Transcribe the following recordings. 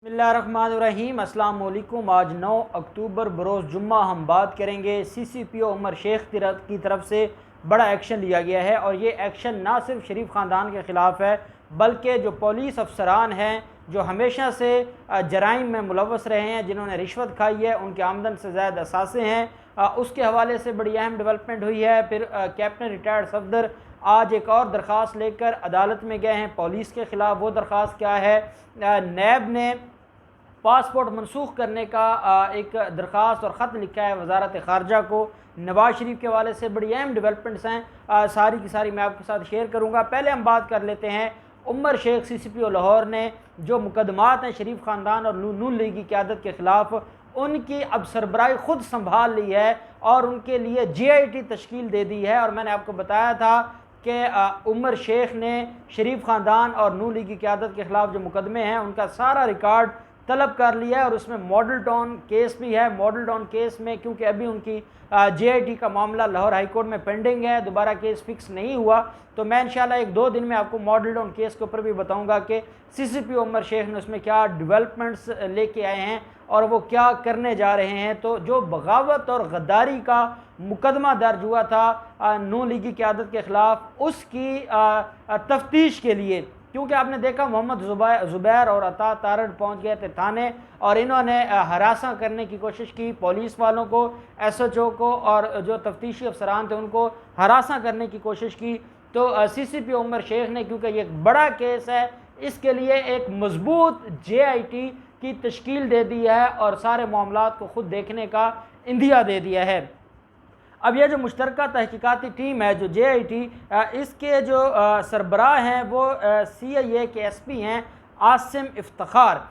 बिस्मिल्लाहिर्रहमानिर्रहीम। अस्सलाम वालेकुम। आज 9 अक्टूबर बरोज़ जुम्मा हम बात करेंगे CCPO उमर शेख की तरफ से बड़ा एक्शन लिया गया है और ये एक्शन ना सिर्फ शरीफ ख़ानदान के ख़िलाफ़ है बल्कि जो पुलिस अफसरान हैं जो हमेशा से जराइम में मुलव्वस रहे हैं, जिन्होंने रिश्वत खाई है, उनके आमदन से ज़्यादा असासे हैं, उसके हवाले से बड़ी अहम डेवलपमेंट हुई है। फिर कैप्टन रिटायर्ड सफदर आज एक और दरख्वास्त लेकर अदालत में गए हैं पुलिस के ख़िलाफ़। वो दरख्वास्त क्या है? नैब ने पासपोर्ट मनसूख करने का एक दरख्वास्त और ख़त लिखा है वजारत ख़ारजा को। नवाज शरीफ के हवाले से बड़ी अहम डेवलपमेंट्स हैं, सारी की सारी मैं आपके साथ शेयर करूँगा। पहले हम बात कर लेते हैं उमर शेख CCPO लाहौर ने जो मुकदमात हैं शरीफ ख़ानदान और नून लीग की क़यादत के ख़िलाफ़, उनकी अब सरबराही ख़ुद संभाल ली है और उनके लिए GIT तश्कील दे दी है। और मैंने आपको बताया था कि उमर शेख ने शरीफ ख़ानदान और नून लीग की क़यादत के ख़िलाफ़ जो मुकदमे हैं उनका सारा रिकॉर्ड तलब कर लिया है और उसमें मॉडल टाउन केस भी है। मॉडल टाउन केस में क्योंकि अभी उनकी GIT का मामला लाहौर हाई कोर्ट में पेंडिंग है, दोबारा केस फिक्स नहीं हुआ, तो मैं इंशाल्लाह 1-2 दिन में आपको मॉडल टाउन केस के ऊपर भी बताऊंगा कि CCPO उमर शेख ने उसमें क्या डेवलपमेंट्स लेके आए हैं और वो क्या करने जा रहे हैं। तो जो बगावत और गद्दारी का मुकदमा दर्ज हुआ था नून लीग की क़यादत के ख़िलाफ़, उसकी तफ्तीश के लिए, क्योंकि आपने देखा मोहम्मद ज़ुबैर और अता तारड़ पहुंच गए थे थाने और इन्होंने हरासा करने की कोशिश की पुलिस वालों को, SHO को, और जो तफ्तीशी अफसरान थे उनको हरासा करने की कोशिश की। तो CCPO उमर शेख ने, क्योंकि ये एक बड़ा केस है, इसके लिए एक मजबूत GIT की तश्कील दे दी है और सारे मामलात को ख़ुद देखने का इंदिया दे दिया है। अब यह जो मुश्तरका तहकीकाती टीम है जो GIT, इसके जो सरबराह हैं वो CIA के SP हैं आसिम इफ्तिखार,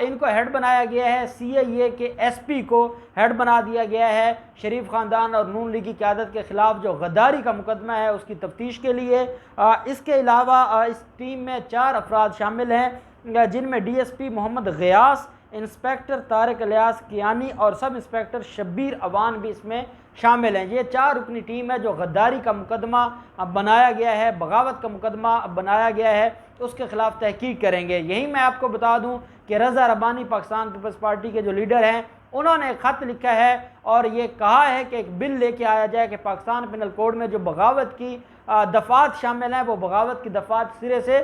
इनको हेड बनाया गया है। CIA के SP को हेड बना दिया गया है शरीफ ख़ानदान और नून लीग की क़यादत के ख़िलाफ़ जो गद्दारी का मुकदमा है उसकी तफ्तीश के लिए। इसके अलावा इस टीम में 4 अफराद शामिल हैं, जिनमें DSP मोहम्मद ग़ियास, इंस्पेक्टर तारिक इलियास कियानी और सब इंस्पेक्टर शब्बीर अवान भी इसमें शामिल हैं। ये 4 रुकनी टीम है जो गद्दारी का मुकदमा बनाया गया है, बगावत का मुकदमा बनाया गया है, तो उसके ख़िलाफ़ तहकीक करेंगे। यही मैं आपको बता दूं कि रज़ा रब्बानी पाकिस्तान पीपल्स पार्टी के जो लीडर हैं उन्होंने एक ख़त लिखा है और ये कहा है कि एक बिल लेके आया जाए कि पाकिस्तान पिनल कोड में जो बगावत की दफ़ात शामिल हैं वो बगावत की दफ़ात सिरे से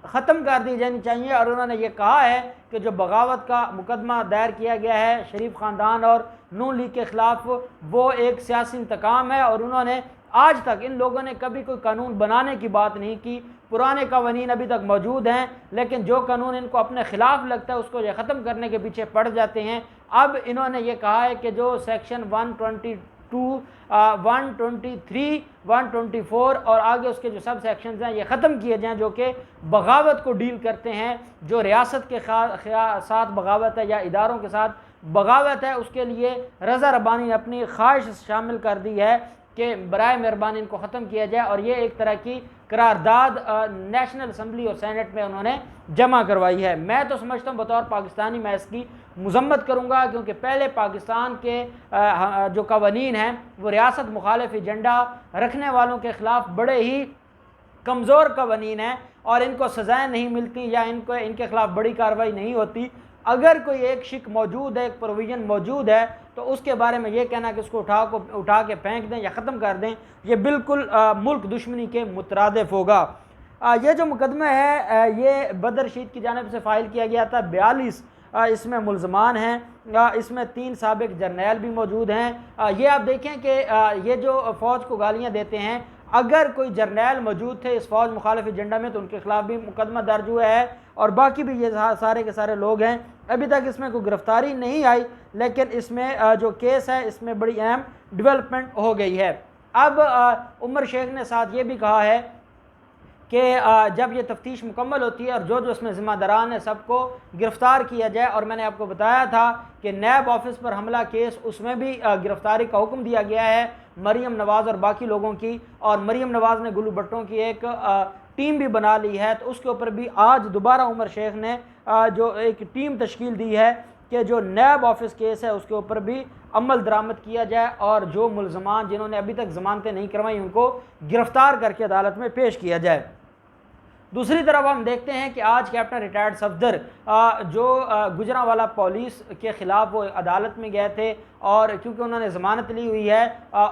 ख़त्म कर दी जानी चाहिए। और उन्होंने ये कहा है कि जो बगावत का मुकदमा दायर किया गया है शरीफ ख़ानदान और नून लीग के ख़िलाफ़ वो एक सियासी इंतकाम है और उन्होंने आज तक, इन लोगों ने कभी कोई कानून बनाने की बात नहीं की। पुराने कवानीन अभी तक मौजूद हैं, लेकिन जो कानून इनको अपने ख़िलाफ़ लगता है उसको ये ख़त्म करने के पीछे पड़ जाते हैं। अब इन्होंने ये कहा है कि जो सेक्शन 122, 123, 124 और आगे उसके जो सब सेक्शंस हैं ये ख़त्म किए जाएँ जो कि बगावत को डील करते हैं। जो रियासत के साथ बगावत है या इदारों के साथ बगावत है, उसके लिए रज़ा रब्बानी ने अपनी ख्वाहिश शामिल कर दी है कि बराए मेहरबानी इनको ख़त्म किया जाए। और ये एक तरह की करारदाद नेशनल असम्बली और सेनेट में उन्होंने जमा करवाई है। मैं तो समझता हूँ बतौर पाकिस्तानी मैं इसकी मजम्मत करूँगा, क्योंकि पहले पाकिस्तान के जो कवानीन हैं वो रियासत मुखालिफ एजेंडा रखने वालों के ख़िलाफ़ बड़े ही कमज़ोर कवानीन हैं और इनको सज़ाएँ नहीं मिलती या इनके ख़िलाफ़ बड़ी कार्रवाई नहीं होती। अगर कोई एक शिक मौजूद है, एक प्रोविज़न मौजूद है, तो उसके बारे में ये कहना कि उसको उठा के फेंक दें या ख़त्म कर दें, ये बिल्कुल मुल्क दुश्मनी के मुतरादिफ होगा। ये जो मुकदमा है ये बदर रशीद की जानिब से फ़ाइल किया गया था। 42 इसमें मुल्ज़मान हैं, इसमें 3 साबिक़ जर्नैल भी मौजूद हैं। ये आप देखें कि ये जो फ़ौज को गालियाँ देते हैं, अगर कोई जर्नैल मौजूद थे इस फ़ौज मुखालिफ एजेंडा में तो उनके ख़िलाफ़ भी मुकदमा दर्ज हुआ है और बाकी भी ये सारे के सारे लोग हैं। अभी तक इसमें कोई गिरफ्तारी नहीं आई, लेकिन इसमें जो केस है इसमें बड़ी अहम डेवलपमेंट हो गई है। अब उमर शेख ने साथ ये भी कहा है कि जब ये तफ्तीश मुकम्मल होती है और जो जो इसमें ज़िम्मेदारान है सबको गिरफ़्तार किया जाए। और मैंने आपको बताया था कि नैब ऑफिस पर हमला केस, उसमें भी गिरफ़्तारी का हुक्म दिया गया है मरीम नवाज़ और बाकी लोगों की, और मरीम नवाज़ ने गुल्लू भट्टों की एक टीम भी बना ली है। तो उसके ऊपर भी आज दोबारा उमर शेख ने जो एक टीम तश्कील दी है कि जो नैब ऑफिस केस है उसके ऊपर भी अमल दरामद किया जाए और जो मुल्ज़मान जिन्होंने अभी तक ज़मानतें नहीं करवाई उनको गिरफ़्तार करके अदालत में पेश किया जाए। दूसरी तरफ हम देखते हैं कि आज कैप्टन रिटायर्ड सफदर जो गुजरांवाला पुलिस के ख़िलाफ़ वो अदालत में गए थे और क्योंकि उन्होंने ज़मानत ली हुई है,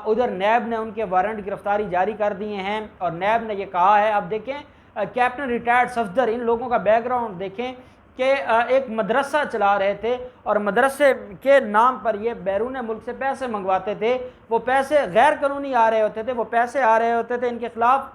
उधर नैब ने उनके वारंट गिरफ्तारी जारी कर दिए हैं और नैब ने ये कहा है। अब देखें कैप्टन रिटायर्ड सफदर, इन लोगों का बैकग्राउंड देखें कि एक मदरसा चला रहे थे और मदरसे के नाम पर ये बैरून मुल्क से पैसे मंगवाते थे। वो पैसे गैर कानूनी आ रहे होते थे, वो पैसे आ रहे होते थे इनके ख़िलाफ़,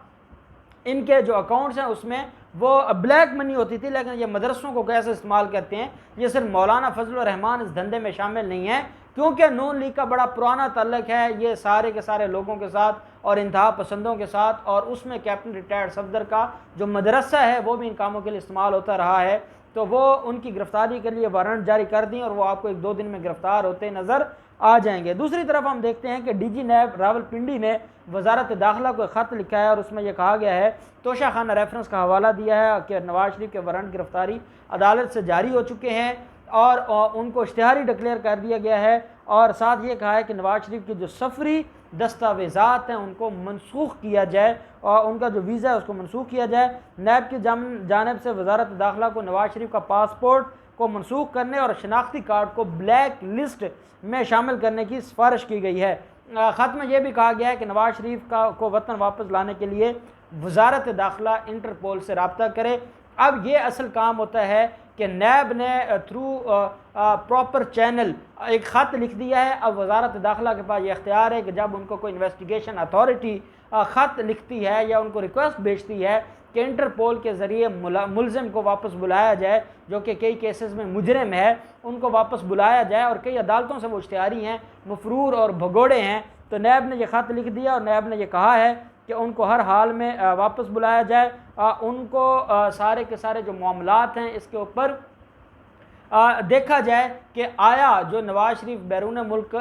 इनके जो अकाउंट्स हैं उसमें वो ब्लैक मनी होती थी। लेकिन ये मदरसों को कैसे इस्तेमाल करते हैं, ये सिर्फ मौलाना फजल रहमान इस धंधे में शामिल नहीं है, क्योंकि नून लीग का बड़ा पुराना तल्लक है ये सारे के सारे लोगों के साथ और इंतहा पसंदों के साथ, और उसमें कैप्टन रिटायर्ड सफदर का जो मदरसा है वो भी इन कामों के लिए इस्तेमाल होता रहा है। तो वो उनकी गिरफ्तारी के लिए वारंट जारी कर दी और वो आपको 1-2 दिन में गिरफ्तार होते नज़र आ जाएंगे। दूसरी तरफ हम देखते हैं कि डीजी नैब रावलपिंडी ने वजारत दाखिला को ख़त लिखा है और उसमें यह कहा गया है, तोशा खाना रेफरेंस का हवाला दिया है कि नवाज शरीफ के वारंट गिरफ्तारी अदालत से जारी हो चुके हैं और उनको इश्तिहारी डिक्लेयर कर दिया गया है। और साथ ये कहा है कि नवाज शरीफ की जो सफरी दस्तावेज़ात हैं उनको मनसूख किया जाए और उनका जो वीज़ा है उसको मनसूख किया जाए। नैब की जानिब से वजारत दाखिला को नवाज शरीफ का पासपोर्ट को मनसूख करने और शनाख्ती कार्ड को ब्लैक लिस्ट में शामिल करने की सिफारिश की गई है। ख़त में यह भी कहा गया है कि नवाज शरीफ को वतन वापस लाने के लिए वजारत दाखिला इंटरपोल से रब्ता करे। अब ये असल काम होता है कि नैब ने थ्रू प्रॉपर चैनल एक ख़त लिख दिया है। अब वजारत दाखिला के पास ये इख्तियार है कि जब उनको कोई इन्वेस्टिगेशन अथॉरिटी ख़त लिखती है या उनको रिक्वेस्ट भेजती है कि इंटरपोल के ज़रिए मुलज़िम को वापस बुलाया जाए, जो कि कई केसेस में मुजरिम है, उनको वापस बुलाया जाए और कई अदालतों से वो इश्तिहारी हैं, मफरूर और भगोड़े हैं। तो नैब ने यह ख़त लिख दिया और नैब ने यह कहा है कि उनको हर हाल में वापस बुलाया जाए, उनको सारे के सारे जो मामलात हैं इसके ऊपर देखा जाए कि आया जो नवाज शरीफ बैरून मुल्क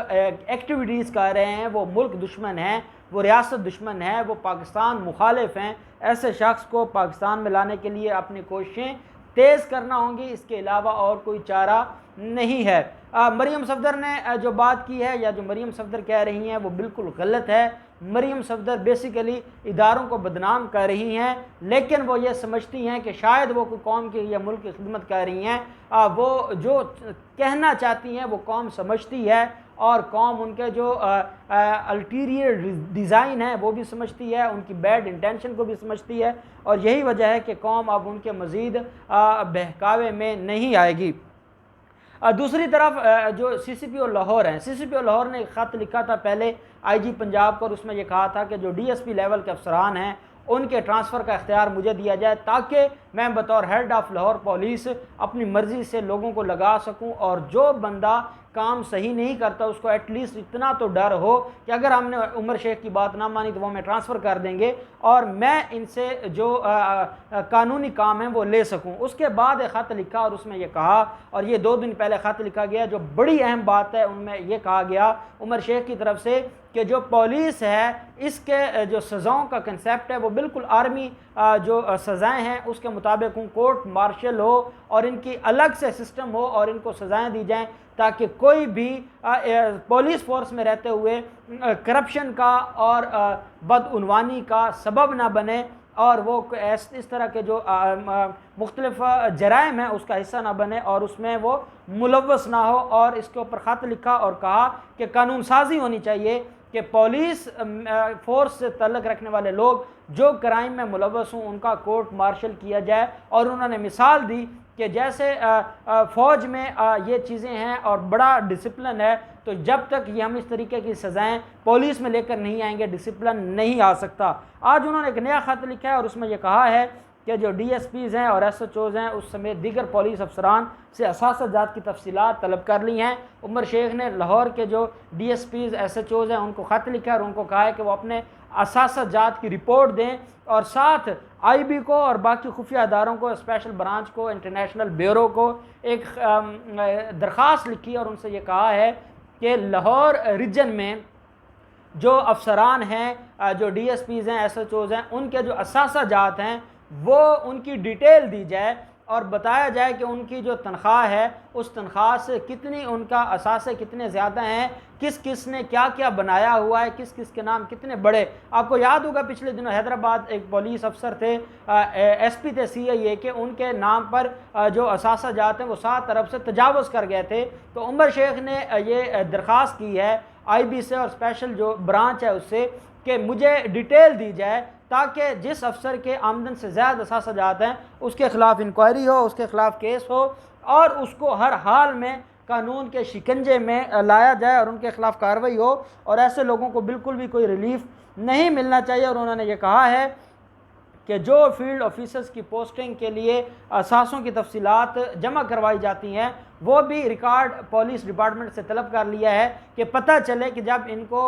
एक्टिविटीज़ कर रहे हैं वो मुल्क दुश्मन हैं, वो रियासत दुश्मन है, वो पाकिस्तान मुखालिफ हैं। ऐसे शख्स को पाकिस्तान में लाने के लिए अपनी कोशिशें तेज़ करना होंगी, इसके अलावा और कोई चारा नहीं है। मरीम सफदर ने जो बात की है या जो मरीम सफदर कह रही हैं वो बिल्कुल गलत है। मरीम सफदर बेसिकली इदारों को बदनाम कर रही हैं, लेकिन वो ये समझती हैं कि शायद वो कोई कौम की या मुल्क की खिदमत कर रही हैं। वो जो कहना चाहती हैं वो कौम समझती है और कौम उनके जो अल्टीरियर डिज़ाइन है वो भी समझती है, उनकी बैड इंटेंशन को भी समझती है, और यही वजह है कि कौम अब उनके मज़ीद बहकावे में नहीं आएगी। दूसरी तरफ जो CCPO लाहौर हैं, CCPO लाहौर ने एक ख़त लिखा था पहले IG पंजाब को और उसमें यह कहा था कि जो DSP लेवल के अफसरान हैं उनके ट्रांसफ़र का इख्तियार मुझे दिया जाए ताकि मैं बतौर हेड ऑफ़ लाहौर पुलिस अपनी मर्ज़ी से लोगों को लगा सकूं, और जो बंदा काम सही नहीं करता उसको एटलीस्ट इतना तो डर हो कि अगर हमने उमर शेख की बात ना मानी तो वो हमें ट्रांसफ़र कर देंगे और मैं इनसे जो कानूनी काम है वो ले सकूं। उसके बाद एक ख़त लिखा और उसमें यह कहा, और ये 2 दिन पहले ख़त लिखा गया, जो बड़ी अहम बात है उनमें यह कहा गया उमर शेख की तरफ से कि जो पुलिस है इसके जो सज़ाओं का कंसेप्ट है वो बिल्कुल आर्मी जो सज़ाएँ हैं उसके मुताबिक कोर्ट मार्शल हो और इनकी अलग से सिस्टम हो और इनको सज़ाएँ दी जाएँ ताकि कोई भी पुलिस फोर्स में रहते हुए करप्शन का और बदउनवानी का सबब ना बने और वो इस तरह के जो मुख्तलिफ जराइम हैं उसका हिस्सा ना बने और उसमें वो मुलव्वस ना हो। और इसके ऊपर ख़त लिखा और कहा कि कानून साजी होनी चाहिए कि पुलिस फोर्स से तल्लुक़ रखने वाले लोग जो क्राइम में मुलव्वस हों उनका कोर्ट मार्शल किया जाए। और उन्होंने मिसाल दी कि जैसे फ़ौज में ये चीज़ें हैं और बड़ा डिसिप्लिन है, तो जब तक ये हम इस तरीके की सज़ाएं पुलिस में लेकर नहीं आएंगे डिसिप्लिन नहीं आ सकता। आज उन्होंने एक नया ख़त लिखा है और उसमें यह कहा है कि जो DSPs हैं और SHOs हैं उस समेत दीगर पुलिस अफसरान से असासाजात की तफसीलात तलब कर ली हैं। उमर शेख ने लाहौर के जो DSPs SHOs हैं उनको ख़त लिखा और उनको कहा है कि वो अपने असासाजात की रिपोर्ट दें और साथ IB को और बाकी खुफिया अदारों को, स्पेशल ब्रांच को, इंटरनेशनल ब्यूरो को एक दरख्वास्त लिखी और उनसे ये कहा है कि लाहौर रीजन में जो अफसरान हैं, जो DSPs हैं, SHOs हैं, उनके जो असासाजात हैं वो उनकी डिटेल दी जाए और बताया जाए कि उनकी जो तनख्वाह है उस तनख्वाह से कितनी उनका असासे कितने ज़्यादा हैं, किस किस ने क्या क्या बनाया हुआ है, किस किस के नाम कितने बड़े। आपको याद होगा पिछले दिनों हैदराबाद एक पुलिस अफसर थे, एसपी थे CIA के, उनके नाम पर जो असासा जात हैं वो 7 अरब से तजावज़ कर गए थे। तो उमर शेख ने ये दरख्वास्त की है IB से और स्पेशल जो ब्रांच है उससे कि मुझे डिटेल दी जाए ताकि जिस अफसर के आमदन से ज़्यादा असासा जाते हैं उसके ख़िलाफ़ इंक्वायरी हो, उसके ख़िलाफ़ केस हो और उसको हर हाल में कानून के शिकंजे में लाया जाए और उनके ख़िलाफ़ कार्रवाई हो। और ऐसे लोगों को बिल्कुल भी कोई रिलीफ नहीं मिलना चाहिए। और उन्होंने ये कहा है कि जो फील्ड ऑफिसर्स की पोस्टिंग के लिए असासों की तफसीलात जमा करवाई जाती हैं वो भी रिकॉर्ड पुलिस डिपार्टमेंट से तलब कर लिया है कि पता चले कि जब इनको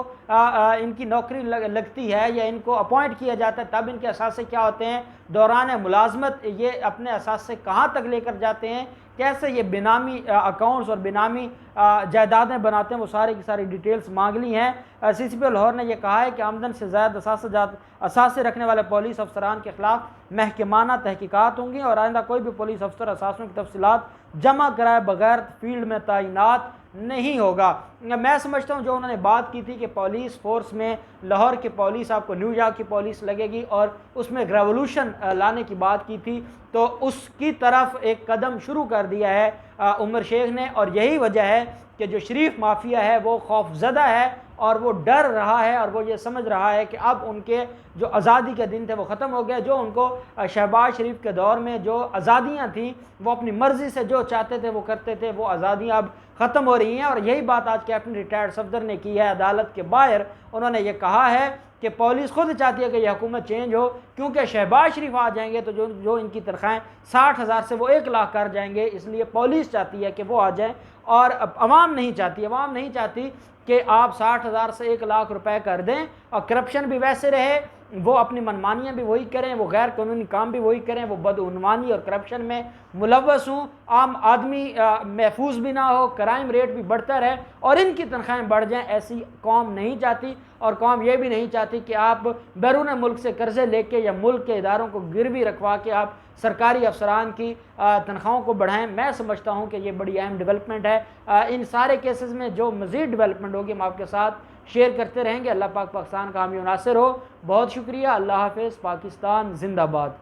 इनकी नौकरी लगती है या इनको अपॉइंट किया जाता है तब इनके असासे क्या होते हैं, दौरान मुलाजमत ये अपने असासे कहाँ तक लेकर जाते हैं, कैसे ये बेनामी अकाउंट्स और बेनामी जायदादें बनाते हैं, वो सारी की सारी डिटेल्स मांग ली हैं। CCPO लाहौर ने यह कहा है कि आमदन से ज़्यादा असासे रखने वाले पुलिस अफसरान के ख़िलाफ़ महकमाना तहकीकात होंगी और आइंदा कोई भी पुलिस अफसर असासों की तफसीलात जमा कराए बगैर फील्ड में तैनात नहीं होगा। मैं समझता हूँ जो उन्होंने बात की थी कि पुलिस फोर्स में लाहौर की पुलिस आपको न्यूयॉर्क की पुलिस लगेगी और उसमें रेवोल्यूशन लाने की बात की थी, तो उसकी तरफ एक कदम शुरू कर दिया है उमर शेख ने। और यही वजह है कि जो शरीफ माफिया है वो खौफजदा है और वो डर रहा है और वो ये समझ रहा है कि अब उनके जो आज़ादी के दिन थे वो ख़त्म हो गए। जो उनको शहबाज शरीफ के दौर में जो आज़ादियाँ थीं वो अपनी मर्ज़ी से जो चाहते थे वो करते थे, वो आज़ादियाँ अब ख़त्म हो रही हैं। और यही बात आज कैप्टन रिटायर्ड सफदर ने की है अदालत के बाहर। उन्होंने ये कहा है कि पुलिस खुद चाहती है कि यह हुकूमत चेंज हो, क्योंकि शहबाज शरीफ आ जाएंगे तो जो इनकी तनख्वाहें 60,000 से वो 1 लाख कर जाएंगे, इसलिए पुलिस चाहती है कि वो आ जाएं। और अवाम नहीं चाहती कि आप 60,000 से 1 लाख रुपए कर दें और करप्शन भी वैसे रहे, वो अपनी मनमानियाँ भी वही करें, वो गैर कानूनी काम भी वही करें, वो बदउनवानी और करप्शन में मुलव्वस हों, आम आदमी महफूज भी ना हो, क्राइम रेट भी बढ़ता रहे और इनकी तनख्वाहें बढ़ जाएं। ऐसी कौम नहीं चाहती। और कौम ये भी नहीं चाहती कि आप बैरून मुल्क से कर्जे लेके या मुल्क के इदारों को गिरवी रखवा के आप सरकारी अफसरान की तनख्वाहों को बढ़ाएं। मैं समझता हूँ कि ये बड़ी अहम डेवलपमेंट है। इन सारे केसेस में जो मज़ीद डेवलपमेंट होगी हम आपके साथ शेयर करते रहेंगे। अल्लाह पाक पाकिस्तान का हामी नासिर हो। बहुत शुक्रिया। अल्लाह हाफ़िज़। पाकिस्तान जिंदाबाद।